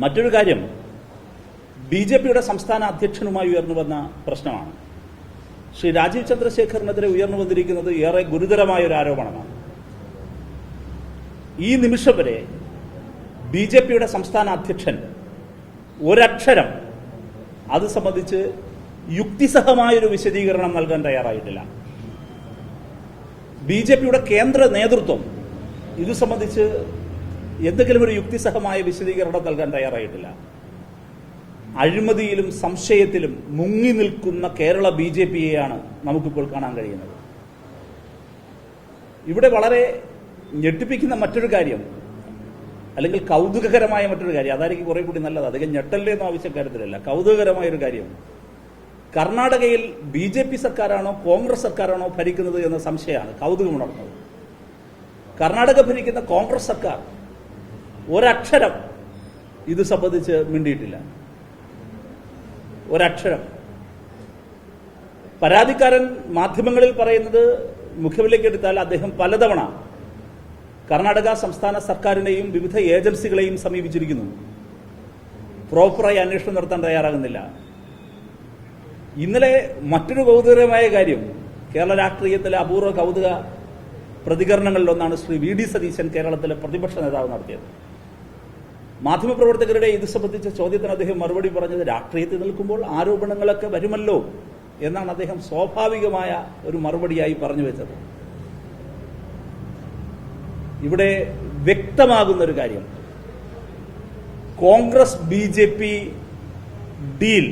മറ്റൊരു കാര്യം ബി.ജെ.പിയുടെ സംസ്ഥാന അധ്യക്ഷനുമായി ഉയർന്നു വന്ന പ്രശ്നമാണ്. ശ്രീ രാജീവ് ചന്ദ്രശേഖറിനെതിരെ ഉയർന്നു വന്നിരിക്കുന്നത് ഏറെ ഗുരുതരമായ ഒരു ആരോപണമാണ്. ഈ നിമിഷം വരെ ബി.ജെ.പിയുടെ സംസ്ഥാന അധ്യക്ഷൻ ഒരക്ഷരം അത് സംബന്ധിച്ച് യുക്തിസഹമായൊരു വിശദീകരണം നൽകാൻ തയ്യാറായിട്ടില്ല. ബി.ജെ.പിയുടെ കേന്ദ്ര നേതൃത്വം ഇത് സംബന്ധിച്ച് എന്തെങ്കിലും ഒരു യുക്തിസഹമായ വിശദീകരണം നൽകാൻ തയ്യാറായിട്ടില്ല. അഴിമതിയിലും സംശയത്തിലും മുങ്ങി നിൽക്കുന്ന കേരള ബി.ജെ.പിയെയാണ് നമുക്കിപ്പോൾ കാണാൻ കഴിയുന്നത്. ഇവിടെ വളരെ ഞെട്ടിപ്പിക്കുന്ന മറ്റൊരു കാര്യം, അല്ലെങ്കിൽ കൗതുകകരമായ മറ്റൊരു കാര്യം, അതായിരിക്കും കുറെ കൂടി നല്ലത്, അധികം ഞെട്ടല്ലേ എന്ന ആവശ്യക്കാര്യത്തിലല്ല, കൗതുകകരമായൊരു കാര്യം, കർണാടകയിൽ ബി.ജെ.പി സർക്കാരാണോ കോൺഗ്രസ് സർക്കാരാണോ ഭരിക്കുന്നത് എന്ന സംശയമാണ് കൗതുകമുണർന്നത്. കർണാടക ഭരിക്കുന്ന കോൺഗ്രസ് സർക്കാർ ഒരക്ഷരം ഇത് സംബന്ധിച്ച് മിണ്ടിയിട്ടില്ല. ഒരക്ഷരം. പരാതിക്കാരൻ മാധ്യമങ്ങളിൽ പറയുന്നത് മുഖവിലേക്ക് എടുത്താൽ അദ്ദേഹം പലതവണ കർണാടക സംസ്ഥാന സർക്കാരിനെയും വിവിധ ഏജൻസികളെയും സമീപിച്ചിരിക്കുന്നു. പ്രോപ്പറായി അന്വേഷണം നടത്താൻ തയ്യാറാകുന്നില്ല. ഇന്നലെ മറ്റൊരു കൗതുകരമായ കാര്യം, കേരള രാഷ്ട്രീയത്തിലെ അപൂർവ കൗതുക പ്രതികരണങ്ങളിലൊന്നാണ് ശ്രീ വി.ഡി. സതീശൻ കേരളത്തിലെ പ്രതിപക്ഷ നേതാവ് നടത്തിയത്. മാധ്യമപ്രവർത്തകരുടെ ഇത് സംബന്ധിച്ച ചോദ്യത്തിന് അദ്ദേഹം മറുപടി പറഞ്ഞത്, രാഷ്ട്രീയത്തിൽ നിൽക്കുമ്പോൾ ആരോപണങ്ങളൊക്കെ വരുമല്ലോ എന്നാണ് അദ്ദേഹം സ്വാഭാവികമായ ഒരു മറുപടിയായി പറഞ്ഞു വെച്ചത്. ഇവിടെ വ്യക്തമാകുന്ന ഒരു കാര്യം, കോൺഗ്രസ് ബി.ജെ.പി ഡീൽ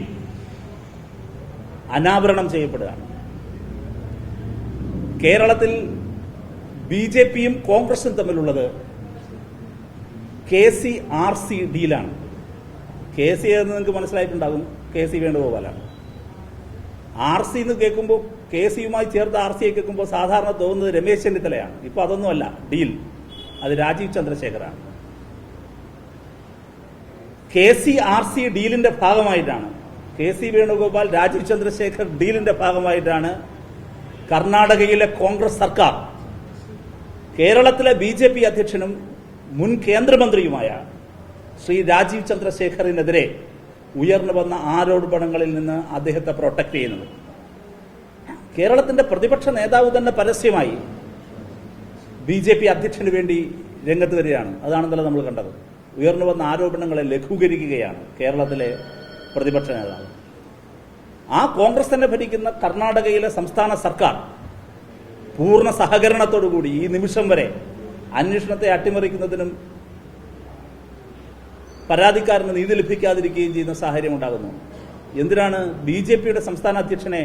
അനാവരണം ചെയ്യപ്പെടുകയാണ്. കേരളത്തിൽ ബി.ജെ.പിയും കോൺഗ്രസും തമ്മിലുള്ളത് KC-RC ഡീലാണ്. KC എന്ന് നിങ്ങൾക്ക് മനസ്സിലായിട്ടുണ്ടാകും, KC വേണുഗോപാലാണ്. RC എന്ന് കേൾക്കുമ്പോൾ, KC-യുമായി ചേർത്ത് RC-യെ കേൾക്കുമ്പോൾ സാധാരണ തോന്നുന്നത് രമേശ് ചെന്നിത്തലയാണ്. ഇപ്പൊ അതൊന്നുമല്ല ഡീൽ, അത് രാജീവ് ചന്ദ്രശേഖറാണ്. KC-RC ഡീലിന്റെ ഭാഗമായിട്ടാണ്, KC വേണുഗോപാൽ രാജീവ് ചന്ദ്രശേഖർ ഡീലിന്റെ ഭാഗമായിട്ടാണ് കർണാടകയിലെ കോൺഗ്രസ് സർക്കാർ കേരളത്തിലെ ബി.ജെ.പി അധ്യക്ഷനും മുൻ കേന്ദ്രമന്ത്രിയുമായ ശ്രീ രാജീവ് ചന്ദ്രശേഖറിനെതിരെ ഉയർന്നു വന്ന ആരോപണങ്ങളിൽ നിന്ന് അദ്ദേഹത്തെ പ്രൊട്ടക്ട് ചെയ്യുന്നത്. കേരളത്തിന്റെ പ്രതിപക്ഷ നേതാവ് തന്നെ പരസ്യമായി ബി.ജെ.പി അധ്യക്ഷന് വേണ്ടി രംഗത്ത് വരികയാണ്. അതാണെന്നല്ല നമ്മൾ കണ്ടത്. ഉയർന്നു വന്ന ആരോപണങ്ങളെ ലഘൂകരിക്കുകയാണ് കേരളത്തിലെ പ്രതിപക്ഷ നേതാവ്. ആ കോൺഗ്രസ് തന്നെ ഭരിക്കുന്ന കർണാടകയിലെ സംസ്ഥാന സർക്കാർ പൂർണ്ണ സഹകരണത്തോടുകൂടി ഈ നിമിഷം വരെ അന്വേഷണത്തെ അട്ടിമറിക്കുന്നതിനും പരാതിക്കാരന് നീതി ലഭിക്കാതിരിക്കുകയും ചെയ്യുന്ന സാഹചര്യം ഉണ്ടാകുന്നു. എന്തിനാണ് ബി.ജെ.പിയുടെ സംസ്ഥാന അധ്യക്ഷനെ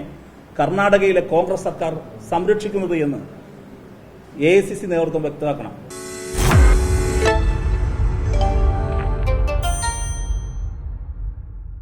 കർണാടകയിലെ കോൺഗ്രസ് സർക്കാർ സംരക്ഷിക്കുന്നത് എന്ന് AICC നേതൃത്വം വ്യക്തമാക്കണം.